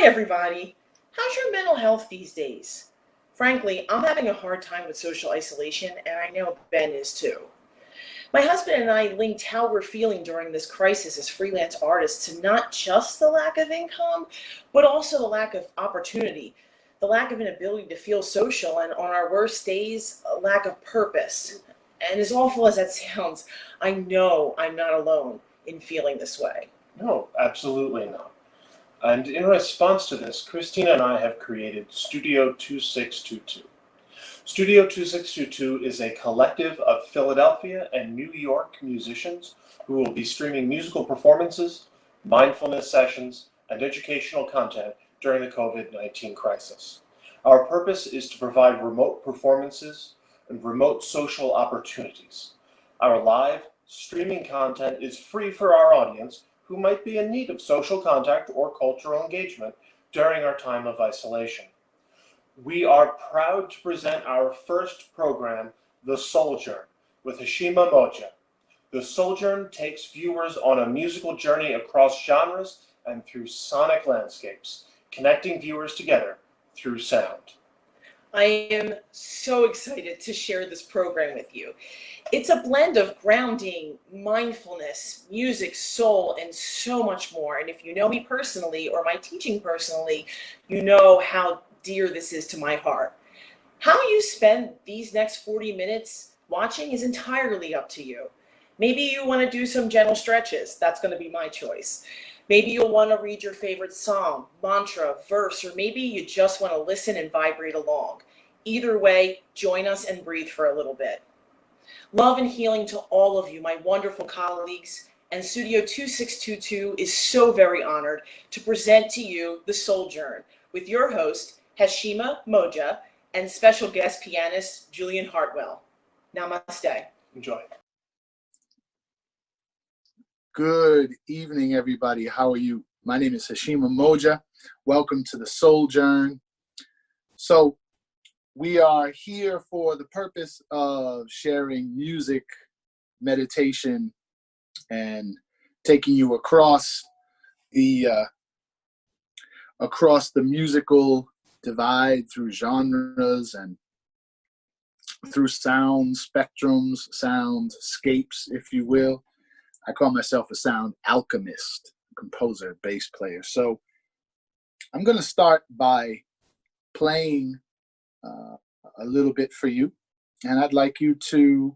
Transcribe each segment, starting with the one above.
Hi, everybody. How's your mental health these days? Frankly, I'm having a hard time with social isolation, and I know Ben is too. My husband and I linked how we're feeling during this crisis as freelance artists to not just the lack of income, but also the lack of opportunity, the lack of an ability to feel social, and on our worst days, a lack of purpose. And as awful as that sounds, I know I'm not alone in feeling this way. No, absolutely not. And in response to this, Christina and I have created Studio 2622. Studio 2622 is a collective of Philadelphia and New York musicians who will be streaming musical performances, mindfulness sessions, and educational content during the COVID-19 crisis. Our purpose is to provide remote performances and remote social opportunities. Our live streaming content is free for our audience who might be in need of social contact or cultural engagement during our time of isolation. We are proud to present our first program, The Souljourn, with Heshima Moja. The Souljourn takes viewers on a musical journey across genres and through sonic landscapes, connecting viewers together through sound. I am so excited to share this program with you. It's a blend of grounding, mindfulness, music, soul, and so much more. And if you know me personally or my teaching personally, you know how dear this is to my heart. How you spend these next 40 minutes watching is entirely up to you. Maybe you want to do some gentle stretches. That's going to be my choice. Maybe you'll want to read your favorite psalm, mantra, verse, or maybe you just want to listen and vibrate along. Either way, join us and breathe for a little bit. Love and healing to all of you, my wonderful colleagues, and Studio 2622 is so very honored to present to you The Souljourn with your host, Heshima Moja, and special guest pianist, Julian Hartwell. Namaste. Enjoy. Good evening, everybody. How are you? My name is Heshima Moja. Welcome to The Souljourn. So, we are here for the purpose of sharing music, meditation, and taking you across the musical divide through genres and through sound spectrums, soundscapes, if you will. I call myself a sound alchemist, composer, bass player. So I'm going to start by playing a little bit for you, and I'd like you to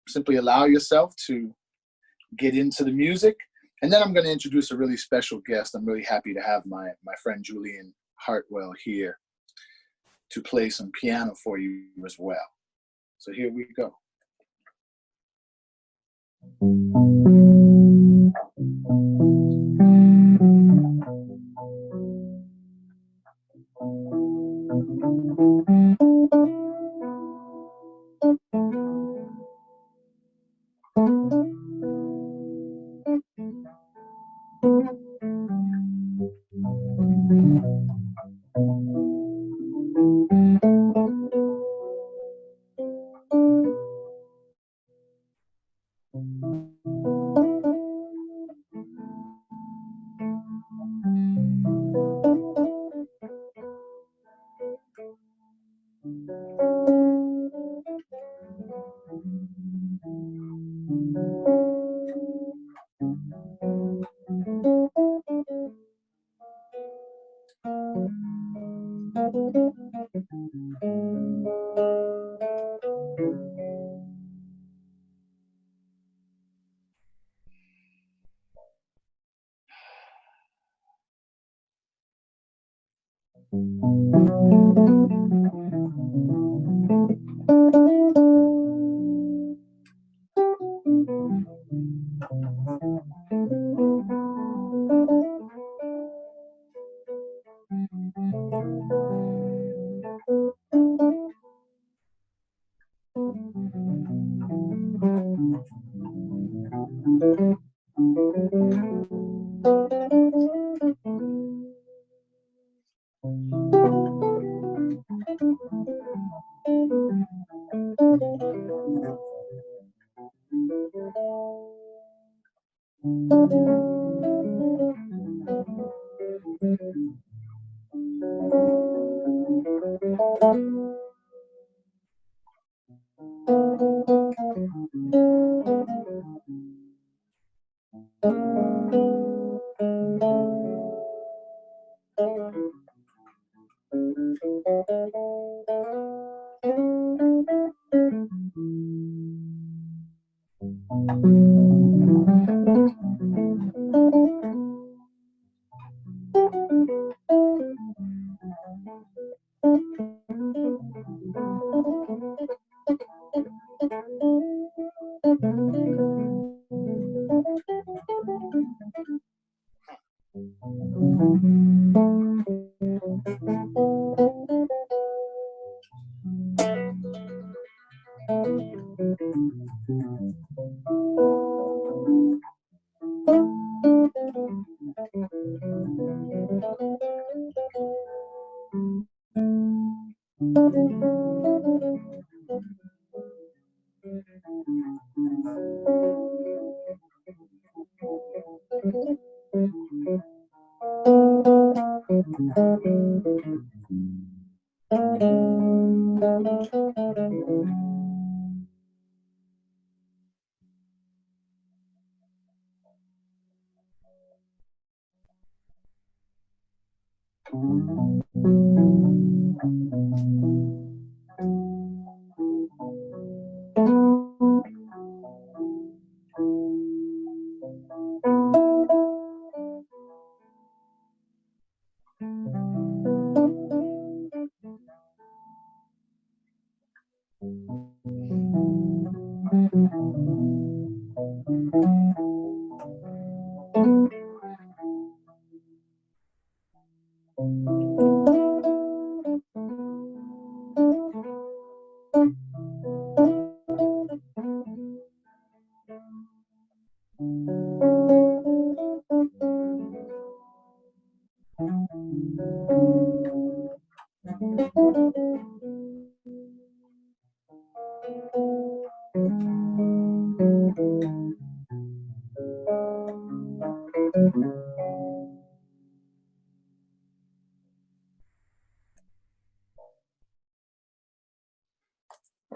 simply allow yourself to get into the music, and then I'm going to introduce a really special guest. I'm really happy to have my friend Julian Hartwell here to play some piano for you as well. So here we go.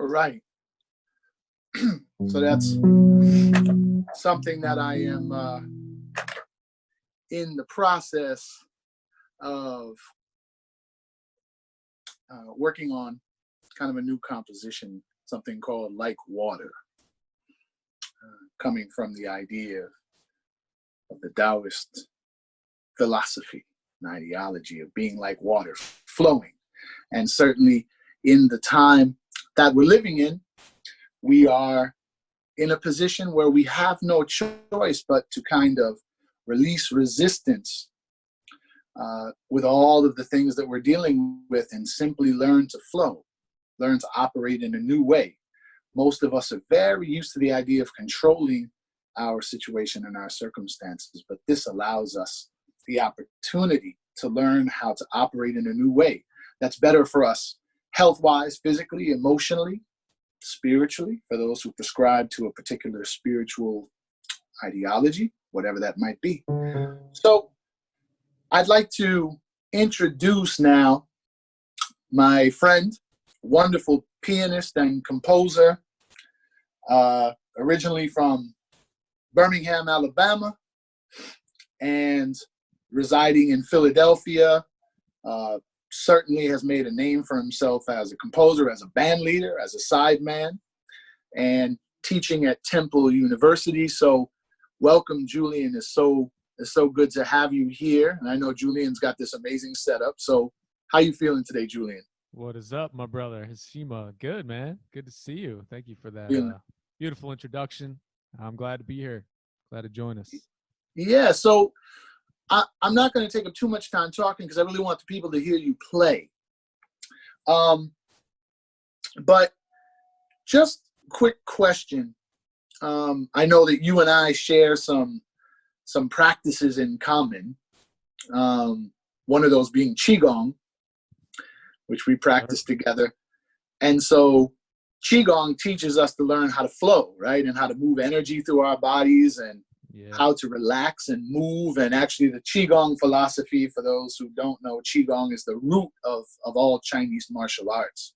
All right. So that's something that I am in the process of working on, kind of a new composition, something called Like Water, coming from the idea of the Taoist philosophy and ideology of being like water, flowing. And certainly in the time that we're living in, we are in a position where we have no choice but to kind of release resistance with all of the things that we're dealing with and simply learn to flow, learn to operate in a new way. Most of us are very used to the idea of controlling our situation and our circumstances, but this allows us the opportunity to learn how to operate in a new way that's better for us health-wise, physically, emotionally, spiritually, for those who prescribe to a particular spiritual ideology, whatever that might be. So I'd like to introduce now my friend, wonderful pianist and composer, originally from Birmingham, Alabama, and residing in Philadelphia. Certainly has made a name for himself as a composer, as a band leader, as a sideman, and teaching at Temple University. So welcome, Julian. It's so good to have you here. And I know Julian's got this amazing setup. So how you feeling today, Julian? What is up, my brother? Heshima. Good, man. Good to see you. Thank you for that beautiful introduction. I'm glad to be here. Glad to join us. Yeah, so I'm not going to take up too much time talking because I really want the people to hear you play. But just quick question. I know that you and I share some practices in common. One of those being Qigong, which we practice together. And so Qigong teaches us to learn how to flow, right? And how to move energy through our bodies and how to relax and move. And actually the Qigong philosophy, for those who don't know, Qigong is the root of all Chinese martial arts.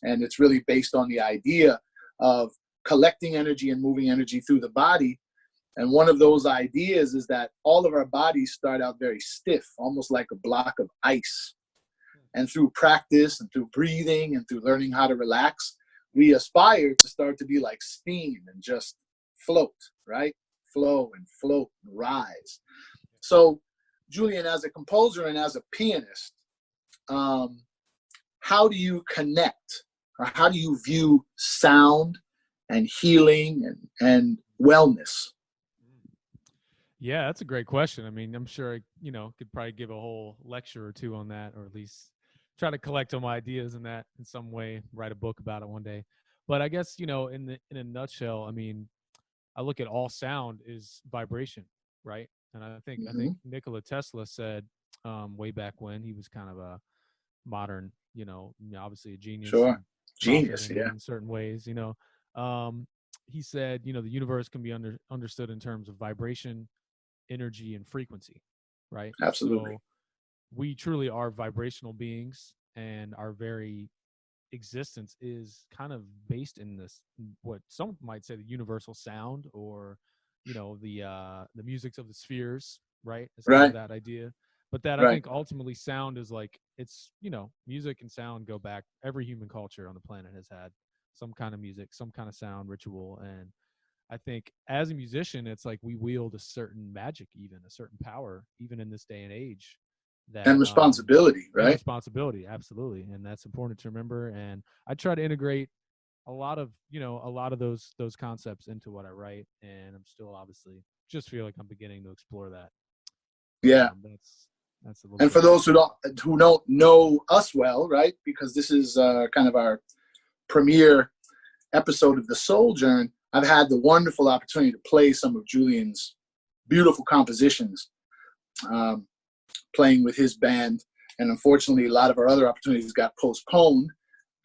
And it's really based on the idea of collecting energy and moving energy through the body. And one of those ideas is that all of our bodies start out very stiff, almost like a block of ice. And through practice and through breathing and through learning how to relax, we aspire to start to be like steam and just float, right? Flow and float and rise. So, Julian, as a composer and as a pianist, how do you connect, or how do you view sound and healing and wellness? Yeah, that's a great question. I mean, I'm sure I, could probably give a whole lecture or two on that, or at least try to collect some ideas in that in some way, write a book about it one day. But I guess, in a nutshell, I mean, I look at all sound is vibration, right? And I think Nikola Tesla said way back when, he was kind of a modern, obviously a genius. Sure. Genius, yeah. In certain ways, he said, the universe can be understood in terms of vibration, energy, and frequency, right? Absolutely. So we truly are vibrational beings, and our very existence is kind of based in this, what some might say, the universal sound, or the musics of the spheres, right? It's kind of that idea. But that, I think, ultimately sound is like, it's, music and sound go back, every human culture on the planet has had some kind of music, some kind of sound ritual. And I think as a musician, it's like we wield a certain magic, even a certain power, even in this day and age. And responsibility, right? And responsibility, absolutely. And that's important to remember. And I try to integrate a lot of those concepts into what I write. And I'm still obviously just feel like I'm beginning to explore that. Yeah. That's a little and for those who don't know us well, right? Because this is kind of our premiere episode of the Souljourn. I've had the wonderful opportunity to play some of Julian's beautiful compositions, playing with his band. And unfortunately, a lot of our other opportunities got postponed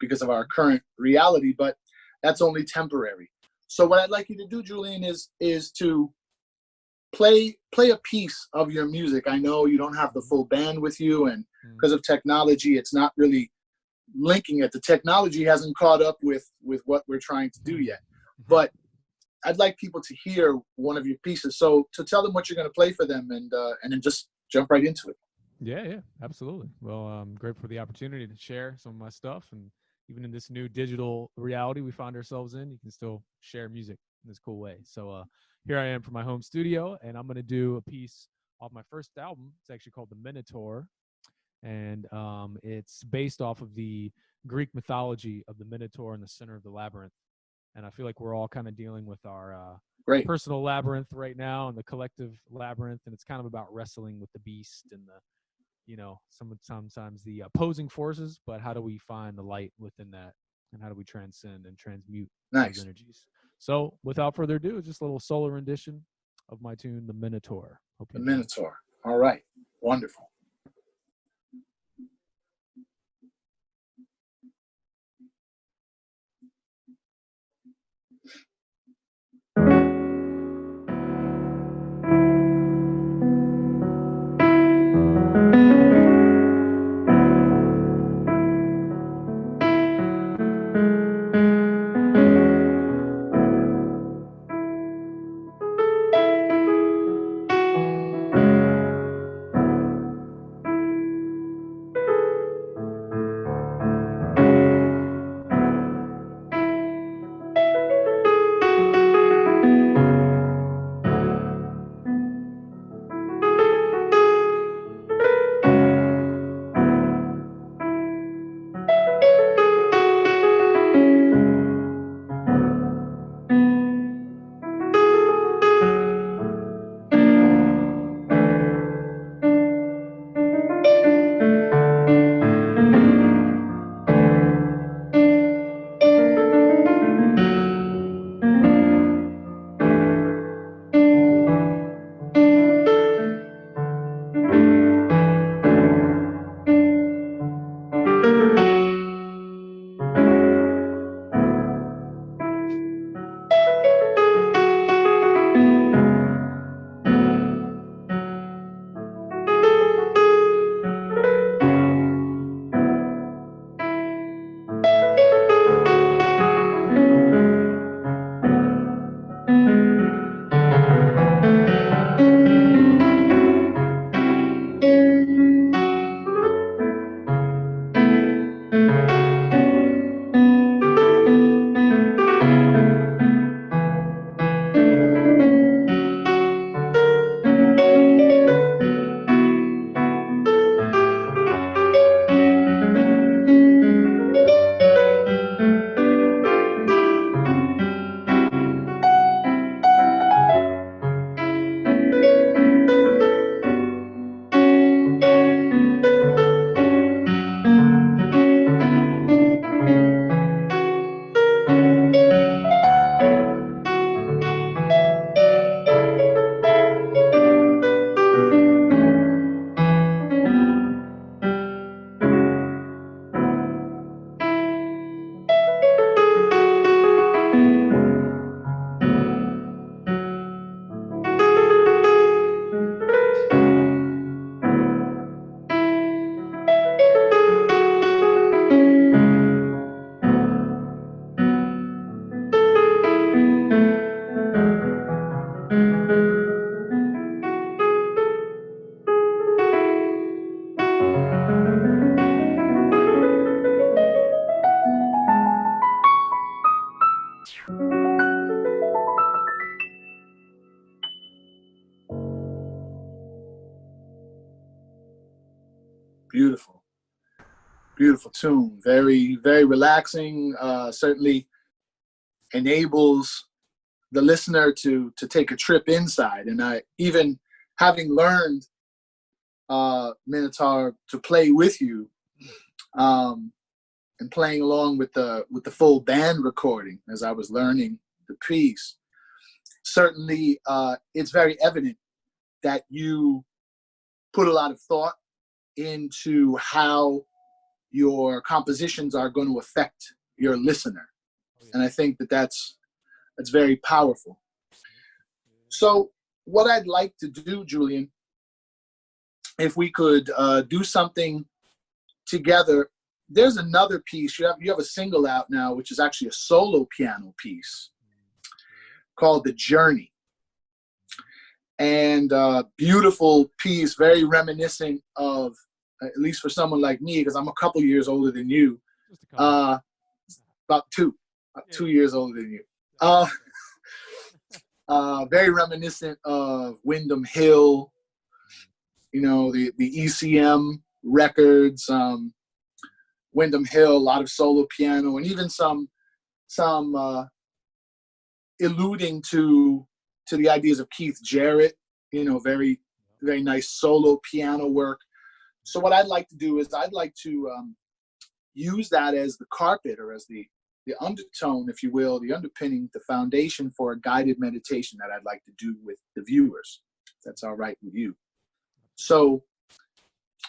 because of our current reality, but that's only temporary. So what I'd like you to do, Julian, is to play a piece of your music. I know you don't have the full band with you, and because of technology, it's not really linking it. The technology hasn't caught up with what we're trying to do yet. But I'd like people to hear one of your pieces. So to tell them what you're going to play for them, and then just jump right into it. Yeah, absolutely. Well, I'm grateful for the opportunity to share some of my stuff. And even in this new digital reality we find ourselves in, you can still share music in this cool way. So here I am from my home studio, and I'm going to do a piece off my first album. It's actually called The Minotaur. And it's based off of the Greek mythology of the Minotaur in the center of the labyrinth. And I feel like we're all kind of dealing with our personal labyrinth right now, and the collective labyrinth. And it's kind of about wrestling with the beast and sometimes the opposing forces. But how do we find the light within that? And how do we transcend and transmute those energies? So without further ado, just a little solo rendition of my tune, The Minotaur. The Minotaur. All right. Wonderful. Beautiful, beautiful tune. Very, very relaxing. Certainly enables the listener to take a trip inside. And I, even having learned Minotaur to play with you, and playing along with the full band recording as I was learning the piece, certainly it's very evident that you put a lot of thought into how your compositions are going to affect your listener. And I think that that's very powerful. So what I'd like to do, Julian, if we could do something together. There's another piece. You have a single out now, which is actually a solo piano piece called The Journey. And beautiful piece, very reminiscent of, at least for someone like me, because I'm a couple years older than you, about 2 years older than you. Very reminiscent of Windham Hill, you know, the ECM records, Windham Hill, a lot of solo piano, and even some alluding to the ideas of Keith Jarrett, you know, very, very nice solo piano work. So what I'd like to do is I'd like to use that as the carpet, or as the undertone, if you will, the underpinning, the foundation for a guided meditation that I'd like to do with the viewers, if that's all right with you. So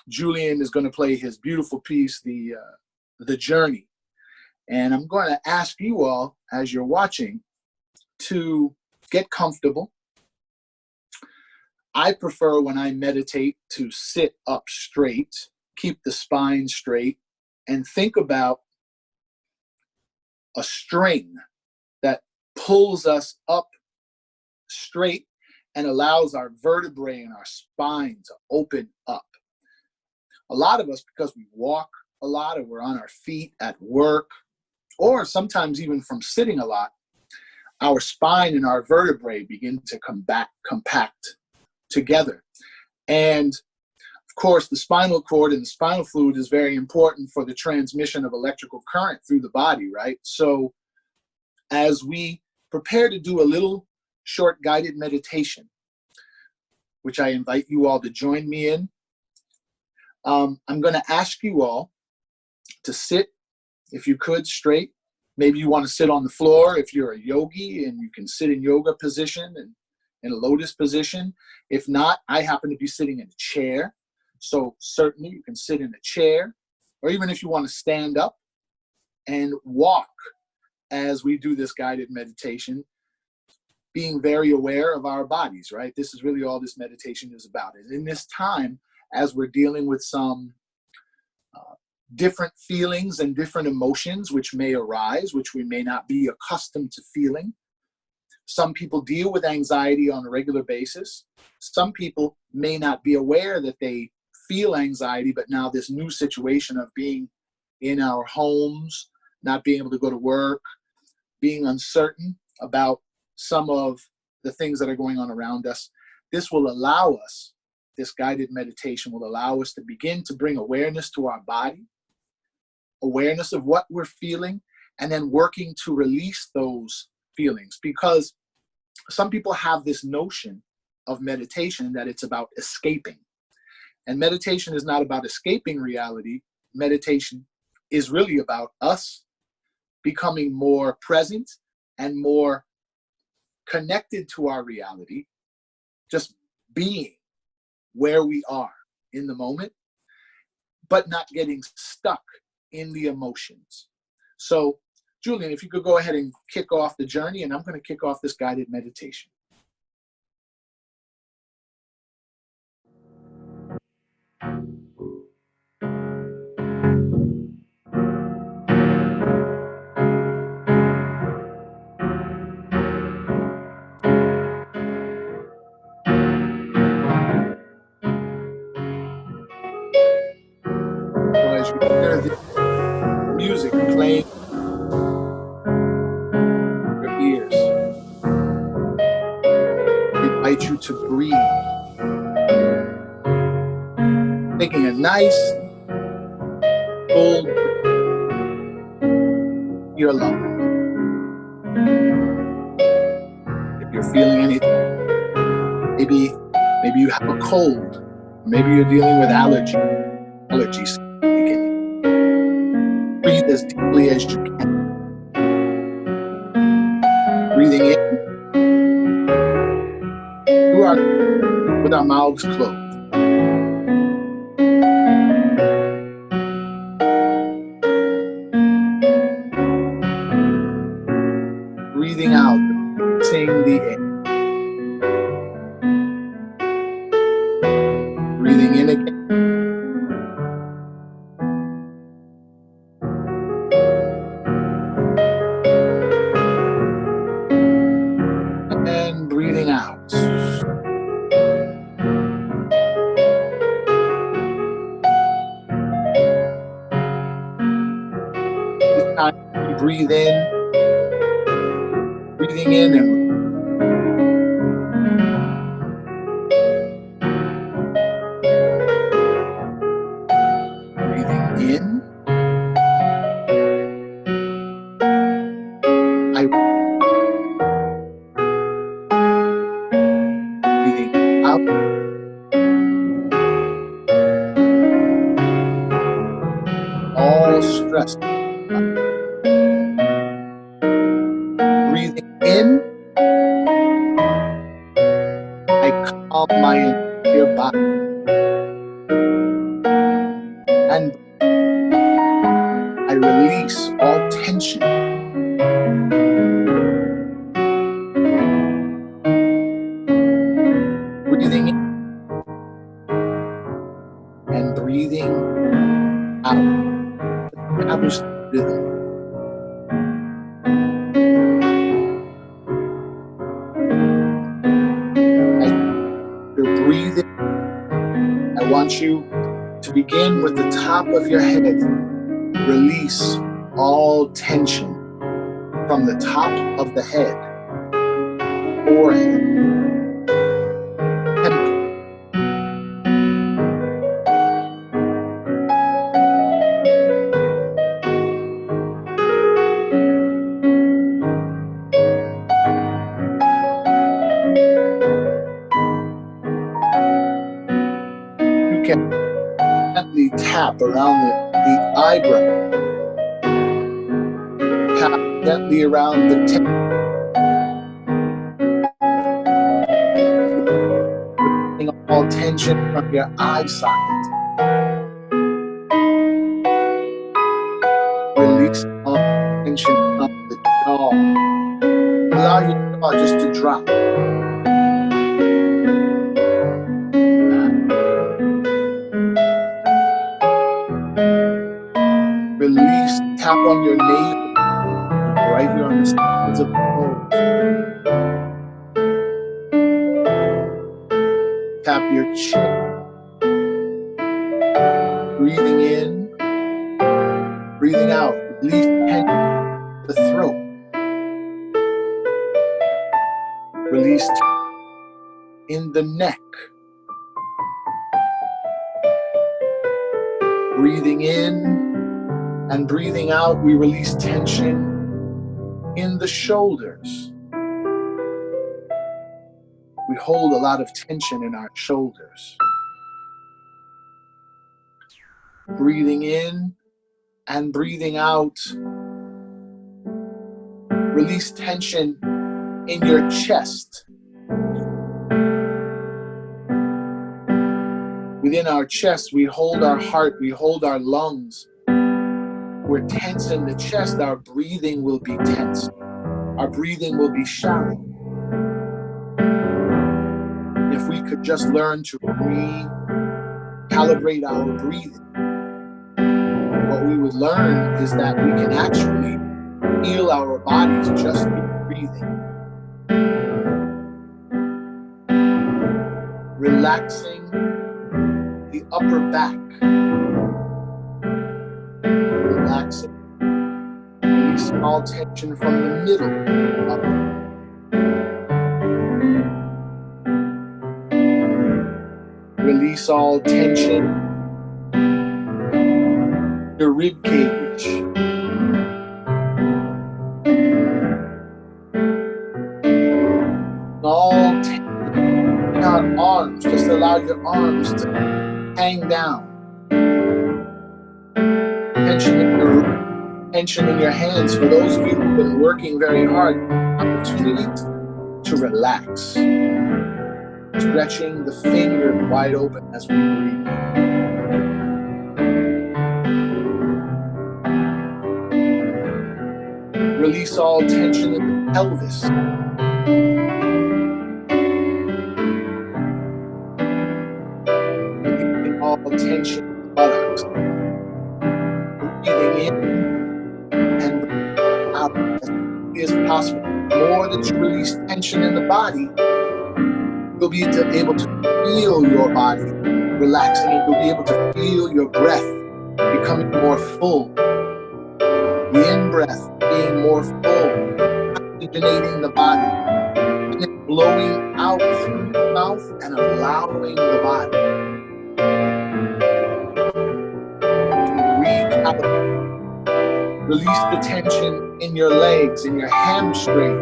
Julian is going to play his beautiful piece, the Journey. And I'm going to ask you all, as you're watching, to get comfortable. I prefer, when I meditate, to sit up straight, keep the spine straight, and think about a string that pulls us up straight and allows our vertebrae and our spine to open up. A lot of us, because we walk a lot, or we're on our feet at work, or sometimes even from sitting a lot, our spine and our vertebrae begin to compact together. And of course, the spinal cord and the spinal fluid is very important for the transmission of electrical current through the body, right? So as we prepare to do a little short guided meditation, which I invite you all to join me in, I'm going to ask you all to sit, if you could, straight. Maybe you want to sit on the floor if you're a yogi, and you can sit in yoga position and in a lotus position. If not, I happen to be sitting in a chair. So certainly you can sit in a chair, or even if you want to stand up and walk as we do this guided meditation, being very aware of our bodies, right? This is really all this meditation is about. And in this time, as we're dealing with some different feelings and different emotions which may arise, which we may not be accustomed to feeling. Some people deal with anxiety on a regular basis. Some people may not be aware that they feel anxiety, but now this new situation of being in our homes, not being able to go to work, being uncertain about some of the things that are going on around us, this will allow us, this guided meditation will allow us to begin to bring awareness to our body, awareness of what we're feeling, and then working to release those feelings. Because some people have this notion of meditation that it's about escaping. And meditation is not about escaping reality. Meditation is really about us becoming more present and more connected to our reality, just being where we are in the moment, but not getting stuck in the emotions. So Julian, if you could go ahead and kick off the journey, and I'm going to kick off this guided meditation. So as you hear the music playing in your ears, I invite you to breathe, taking a nice full breath in your lungs. If you're feeling anything, maybe you have a cold, maybe you're dealing with allergies beginning. Breathe as deeply as you can. Breathing in through our with our mouths closed. Breathing out, releasing the air. Breathing in again. And breathing out. This time we breathe in, breathing in and breathing in. Breathing out. All stress. Breathing in, I calm my entire body. And I release all tension. Breathing in and breathing out. Establish the rhythm. As you're breathing, I want you to begin with the top of your head. Release all tension from the top of the head, forehead, temple. You can gently tap around the eyebrow, tap gently around the temple, releasing all tension from your eye socket. Release all tension from the jaw. Allow your jaw just to drop. Release, tap on your navel, right here on the sides of the nose. Tap your chin. Breathing in, breathing out. Release tension from the throat. Release in the neck. Breathing in and breathing out, we release tension in the shoulders. We hold a lot of tension in our shoulders. Breathing in and breathing out, release tension in your chest. Within our chest, we hold our heart, we hold our lungs. we're tense in the chest, our breathing will be tense. Our breathing will be shallow. If we could just learn to recalibrate our breathing, what we would learn is that we can actually heal our bodies just through breathing. Relaxing the upper back. Relaxing. Releasing all tension from the middle up. Release all tension. Your rib cage. All tension in our arms. Just allow your arms to hang down. Tension in your hands. For those of you who've been working very hard, opportunity to relax. Stretching the fingers wide open as we breathe. Release all tension in the pelvis. Releasing all tension in the buttocks. Breathing in and breathing out as quickly as possible. The more that you release tension in the body, you'll be able to feel your body relaxing, and you'll be able to feel your breath becoming more full. The in-breath being more full, oxygenating the body, and then blowing out through the mouth and allowing the body to recalibrate. Release the tension in your legs, in your hamstring,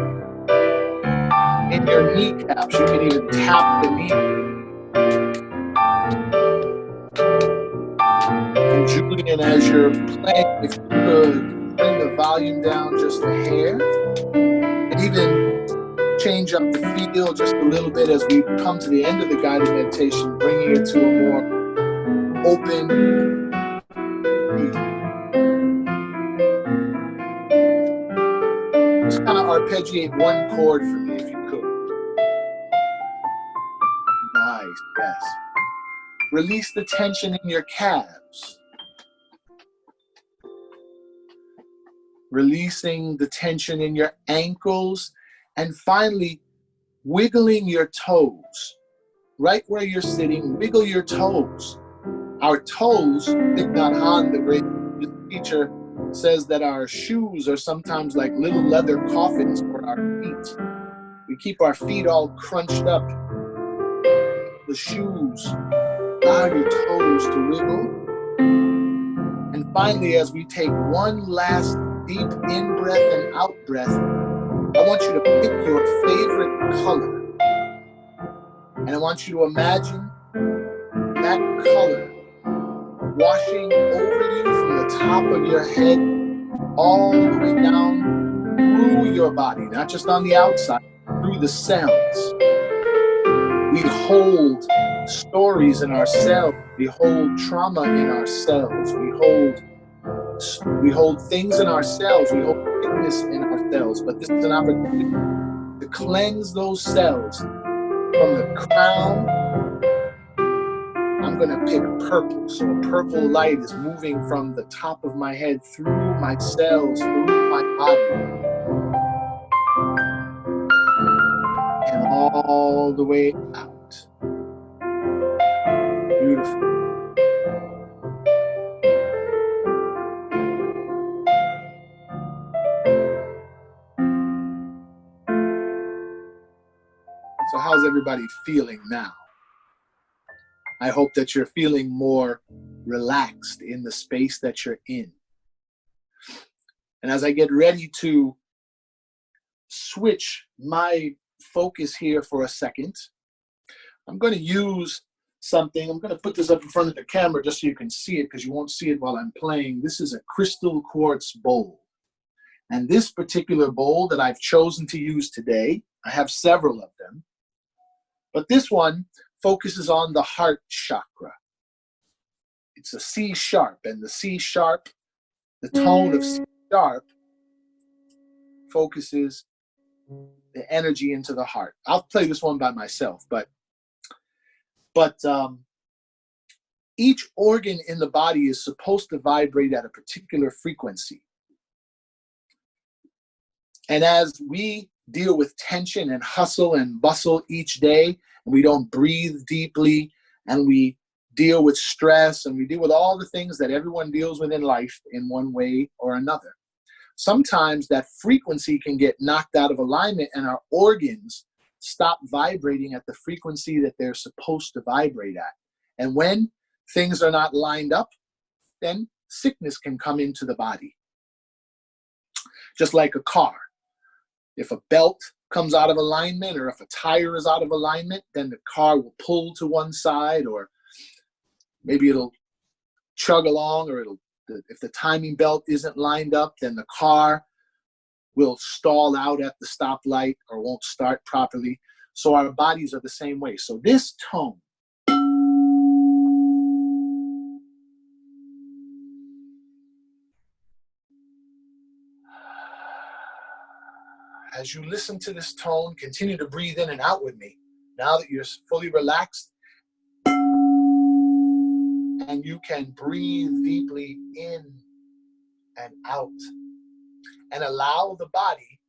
in your kneecaps. You can even tap the knee. And Julian, as you're playing, if you could bring the volume down just a hair, and even change up the feel just a little bit as we come to the end of the guided meditation, bringing it to a more open feel. Just kind of arpeggiate one chord for me if you could. Nice, yes. Release the tension in your calves. Releasing the tension in your ankles. And finally, wiggling your toes. Right where you're sitting, wiggle your toes. Our toes, Thich Nhat Hanh, the great teacher, says that our shoes are sometimes like little leather coffins for our feet. We keep our feet all crunched up. The shoes, allow your toes to wiggle. And finally, as we take one last deep in-breath and out-breath, I want you to pick your favorite color. And I want you to imagine that color washing over you from the top of your head all the way down through your body, not just on the outside, through the cells. We hold stories in our cells. We hold trauma in our cells. We hold things in our cells. We hold sickness in our cells. But this is an opportunity to cleanse those cells from the crown. I'm going to pick purple. So a purple light is moving from the top of my head through my cells, through my body, and all the way out. Beautiful. So how's everybody feeling now? I hope that you're feeling more relaxed in the space that you're in. And as I get ready to switch my focus here for a second, I'm going to use something. I'm going to put this up in front of the camera just so you can see it, because you won't see it while I'm playing. This is a crystal quartz bowl. And this particular bowl that I've chosen to use today, I have several of them, but this one focuses on the heart chakra. It's a C sharp, and the C sharp, The tone of C sharp focuses the energy into the heart. I'll play this one by myself, but each organ in the body is supposed to vibrate at a particular frequency. And as we deal with tension and hustle and bustle each day, and we don't breathe deeply, and we deal with stress, and we deal with all the things that everyone deals with in life in one way or another, sometimes that frequency can get knocked out of alignment and our organs stop vibrating at the frequency that they're supposed to vibrate at. And when things are not lined up, then sickness can come into the body. Just like a car. If a belt comes out of alignment, or if a tire is out of alignment, then the car will pull to one side, or maybe it'll chug along, or if the timing belt isn't lined up, then the car will stall out at the stoplight or won't start properly. So our bodies are the same way. So this tone, as you listen to this tone, continue to breathe in and out with me. Now that you're fully relaxed, and you can breathe deeply in and out, and allow the body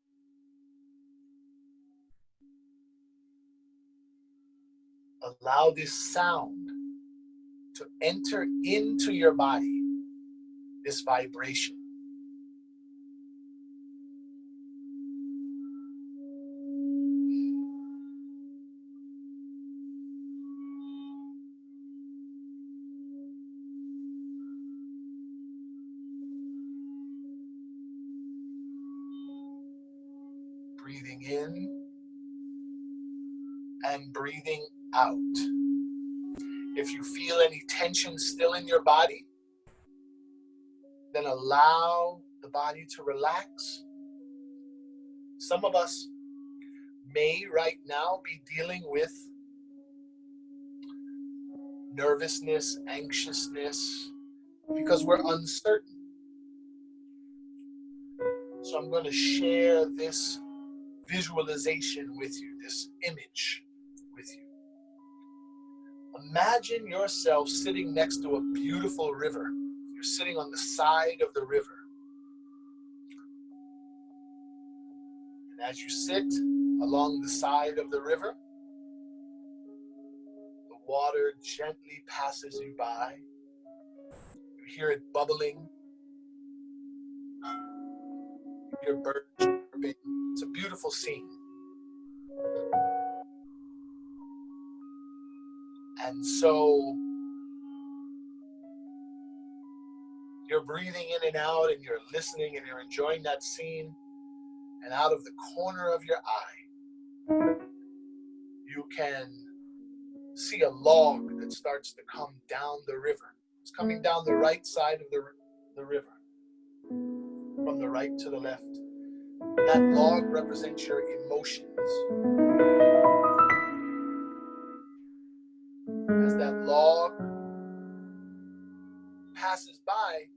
allow this sound to enter into your body, this vibration. Breathing in and breathing out. If you feel any tension still in your body, then allow the body to relax. Some of us may right now be dealing with nervousness, anxiousness, because we're uncertain. So I'm going to share this visualization with you, this image with you. Imagine yourself sitting next to a beautiful river. You're sitting on the side of the river. And as you sit along the side of the river, the water gently passes you by. You hear it bubbling. You hear birds chirping. It's a beautiful scene. And so you're breathing in and out, and you're listening, and you're enjoying that scene. And out of the corner of your eye, you can see a log that starts to come down the river. It's coming down the right side of the river, from the right to the left. That log represents your emotions. As that log passes by,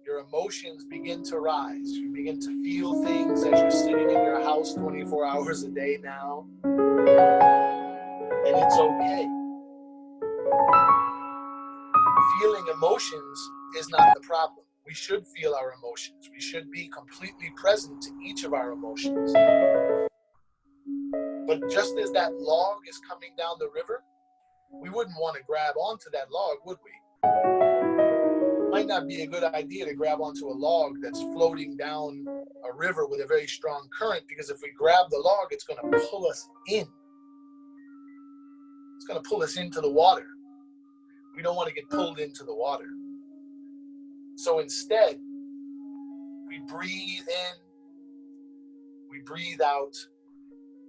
your emotions begin to rise. You begin to feel things as you're sitting in your house 24 hours a day now. And it's okay. Feeling emotions is not the problem. We should feel our emotions. We should be completely present to each of our emotions. But just as that log is coming down the river, we wouldn't want to grab onto that log, would we? Might not be a good idea to grab onto a log that's floating down a river with a very strong current, because if we grab the log, it's going to pull us in. It's going to pull us into the water. We don't want to get pulled into the water. So instead, we breathe in, we breathe out,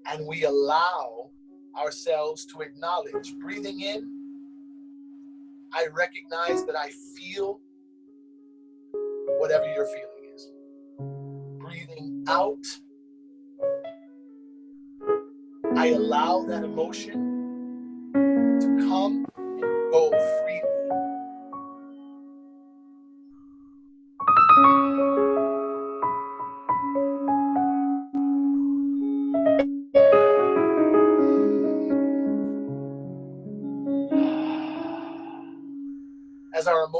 and we allow ourselves to acknowledge. Breathing in, I recognize that I feel whatever your feeling is. Breathing out, I allow that emotion to come and go freely.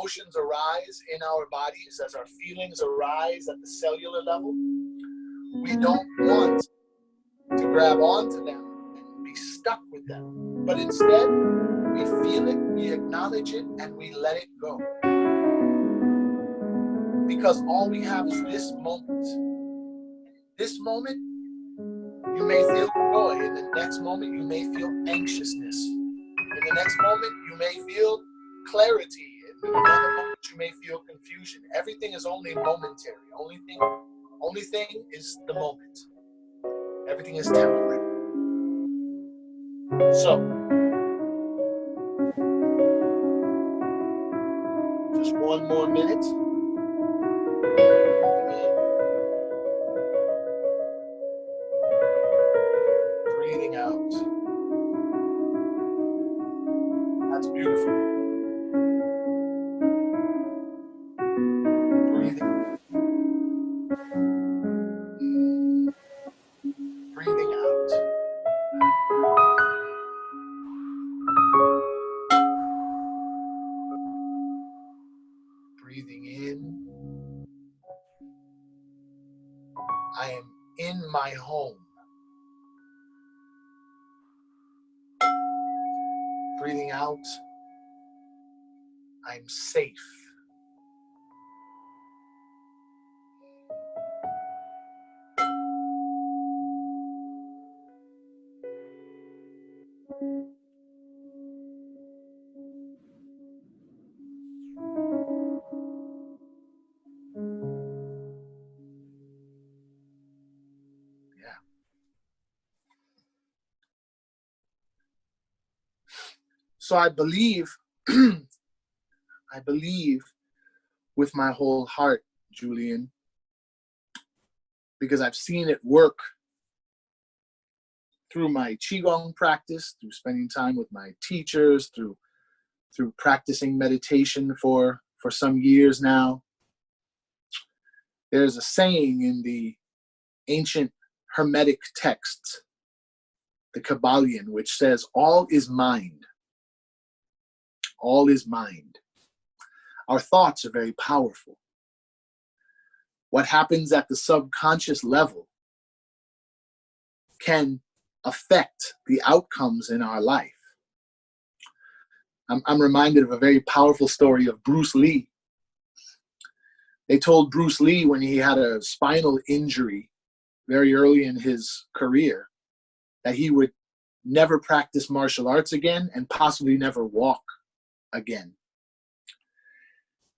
emotions arise in our bodies, as our feelings arise at the cellular level, we don't want to grab onto them and be stuck with them. But instead, we feel it, we acknowledge it, and we let it go. Because all we have is this moment. This moment, you may feel joy. In the next moment, you may feel anxiousness. In the next moment, you may feel clarity. In another moment, you may feel confusion. Everything is only momentary. Only thing is the moment. Everything is temporary. So, just one more minute. Breathing in. Breathing out. That's beautiful. Breathing. Breathing out. Breathing in. I am in my home. Breathing out. I'm safe. Yeah. So I believe, I believe with my whole heart, Julian, because I've seen it work through my Qigong practice, through spending time with my teachers, through practicing meditation for some years now. There's a saying in the ancient Hermetic texts, the Kabbalion, which says, all is mind. All is mind. Our thoughts are very powerful. What happens at the subconscious level can affect the outcomes in our life. I'm reminded of a very powerful story of Bruce Lee. They told Bruce Lee when he had a spinal injury very early in his career that he would never practice martial arts again and possibly never walk again.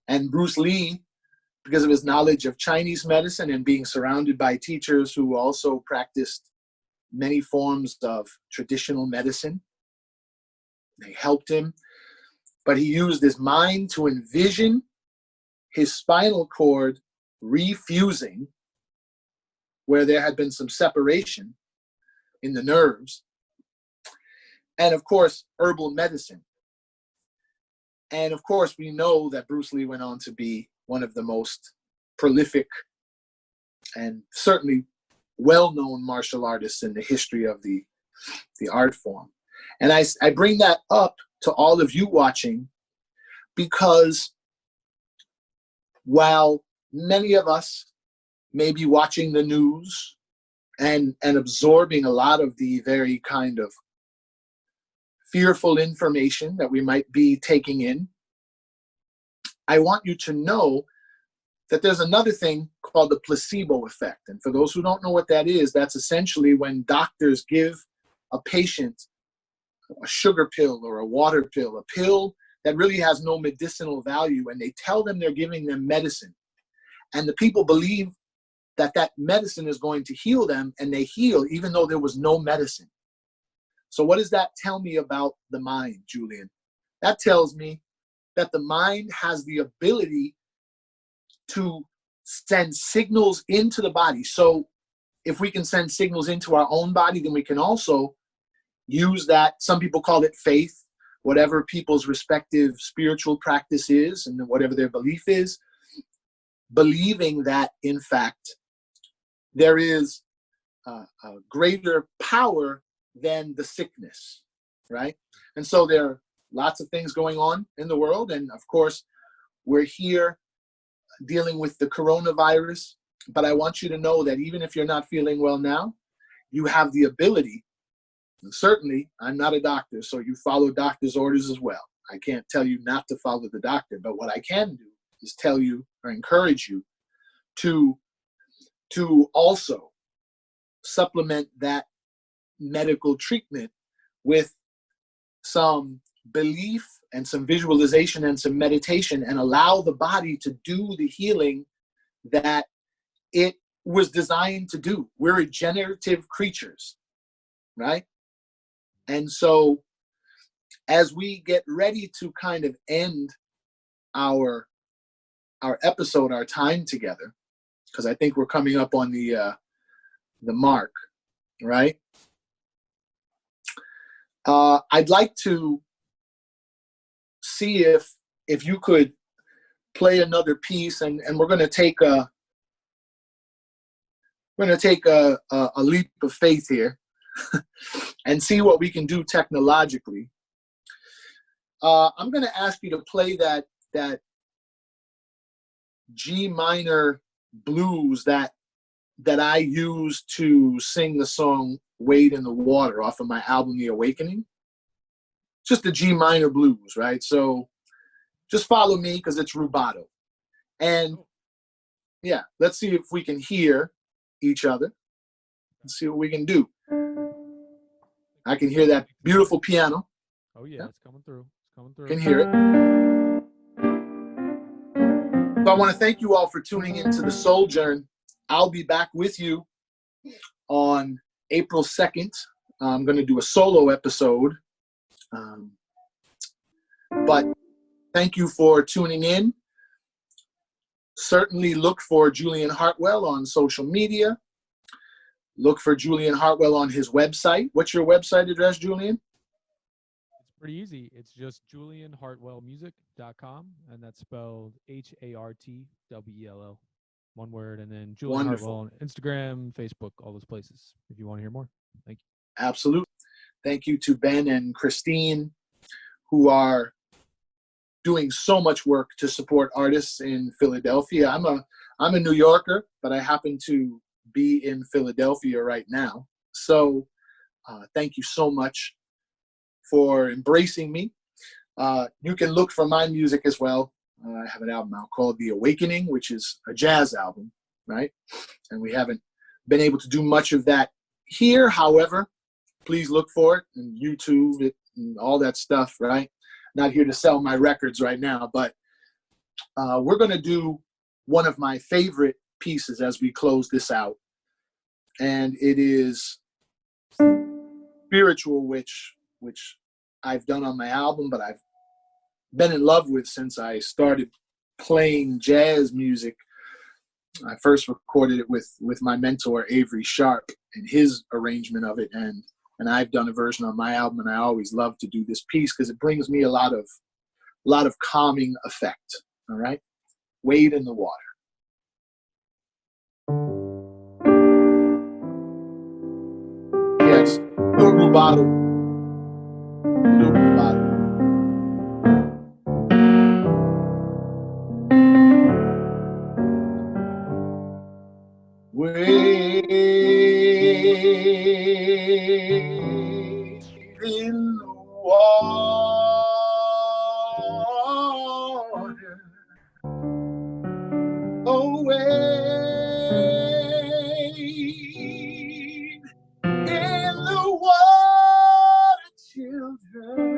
And Bruce Lee, because of his knowledge of Chinese medicine and being surrounded by teachers who also practiced many forms of traditional medicine, they helped him. But he used his mind to envision his spinal cord refusing where there had been some separation in the nerves. And of course, herbal medicine. And of course, we know that Bruce Lee went on to be one of the most prolific and certainly well-known martial artists in the history of the art form. And I bring that up to all of you watching because while many of us may be watching the news and absorbing a lot of the very kind of fearful information that we might be taking in, I want you to know that there's another thing called the placebo effect. And for those who don't know what that is, that's essentially when doctors give a patient a sugar pill or a water pill, a pill that really has no medicinal value, and they tell them they're giving them medicine. And the people believe that that medicine is going to heal them, and they heal even though there was no medicine. So what does that tell me about the mind, Julian? That tells me that the mind has the ability to send signals into the body. So if we can send signals into our own body, then we can also use that. Some people call it faith, whatever people's respective spiritual practice is and whatever their belief is, believing that, in fact, there is a greater power than the sickness, right? And so there are lots of things going on in the world. And of course, We're here dealing with the coronavirus, but I want you to know that even if you're not feeling well now, you have the ability, and certainly I'm not a doctor, so you follow doctor's orders as well. I can't tell you not to follow the doctor, but what I can do is tell you or encourage you to also supplement that medical treatment with some belief and some visualization and some meditation, and allow the body to do the healing that it was designed to do. We're regenerative creatures, right? And so as we get ready to kind of end our episode, our time together, because I think we're coming up on the mark, right? I'd like to see if you could play another piece, and we're going to take a leap of faith here and see what we can do technologically. I'm going to ask you to play that G minor blues that I used to sing the song Wade in the Water off of my album The Awakening. Just the G minor blues, right? So just follow me because it's rubato. And yeah, let's see if we can hear each other. Let's see what we can do. I can hear that beautiful piano. Oh yeah, it's coming through. It's coming through. Can hear it. So I want to thank you all for tuning into the Souljourn. I'll be back with you on April 2nd. I'm going to do a solo episode. But thank you for tuning in. Certainly look for Julian Hartwell on social media. Look for Julian Hartwell on his website. What's your website address, Julian? It's pretty easy. It's just julianhartwellmusic.com, and that's spelled HARTWELL. One word, and then Julian Wonderful. Hartwell on Instagram, Facebook, all those places, if you want to hear more. Thank you. Absolutely. Thank you to Ben and Christine, who are doing so much work to support artists in Philadelphia. I'm a New Yorker, but I happen to be in Philadelphia right now. So thank you so much for embracing me. You can look for my music as well. I have an album out called The Awakening, which is a jazz album, right? And we haven't been able to do much of that here. However, please look for it and YouTube it and all that stuff, right? Not here to sell my records right now, but we're going to do one of my favorite pieces as we close this out. And it is spiritual, which I've done on my album, but I've been in love with since I started playing jazz music. I first recorded it with my mentor Avery Sharp and his arrangement of it, and I've done a version on my album, and I always love to do this piece because it brings me a lot of calming effect. All right, Wade in the Water. Yes, little rubato. Little rubato. Wade in the water, oh wade in the water, children,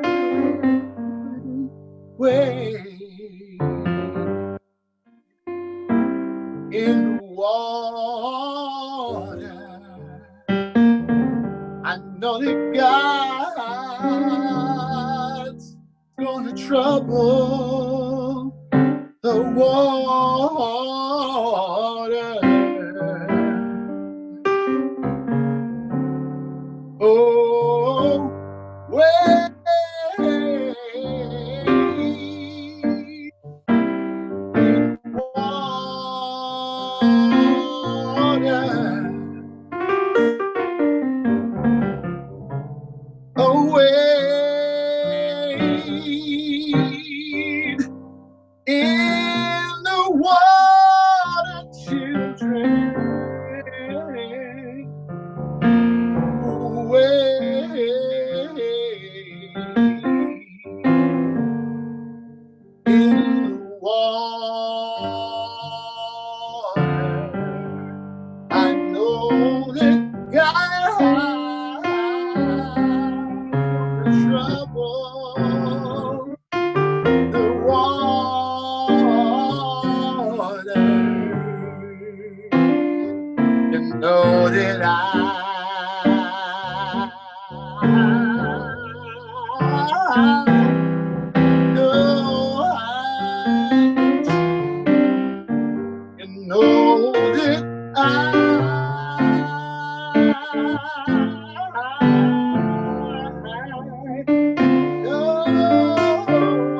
wade in the water. I know that God's gonna trouble the water. Oh, wait in water. Wade in God from the trouble, the water. You know that I know you know that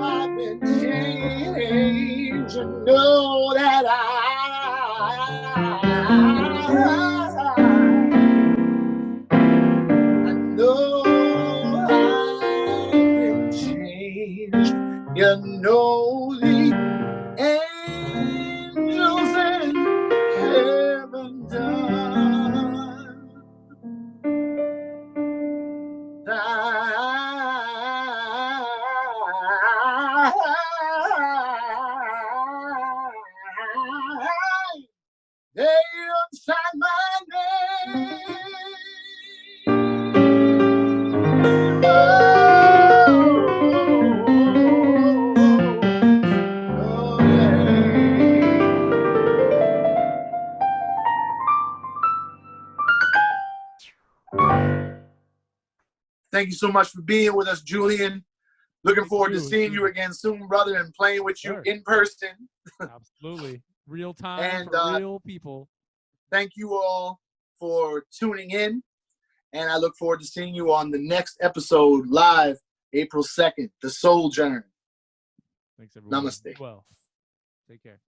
I've been changed. You know that I know I've been changed. You know the angels in heaven done. They unsigned my name. Oh, yeah. Thank you so much for being with us, Julian. Looking forward to seeing you again soon, brother, and playing with you in person. Absolutely. Real time And for real people. thank you all for tuning in. And I look forward to seeing you on the next episode live, April 2nd, the Souljourn. Thanks, everyone. Namaste. Well, take care.